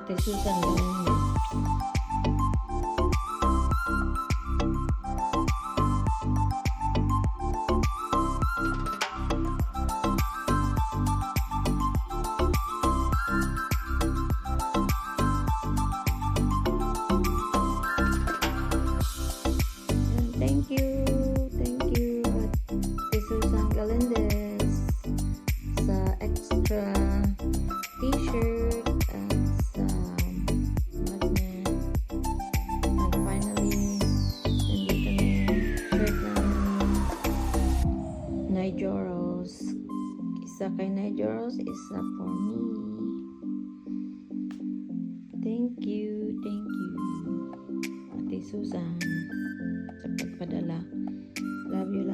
Ate Susan Galangin. Thank you Ate Susan Galindez sa extra t-shirt at sa magnet. At finally, nandito na yung shirt ng Nijoros. Isa kay Nijoros, isa for me. Thank you Ate Susan sa pagpadala. Love you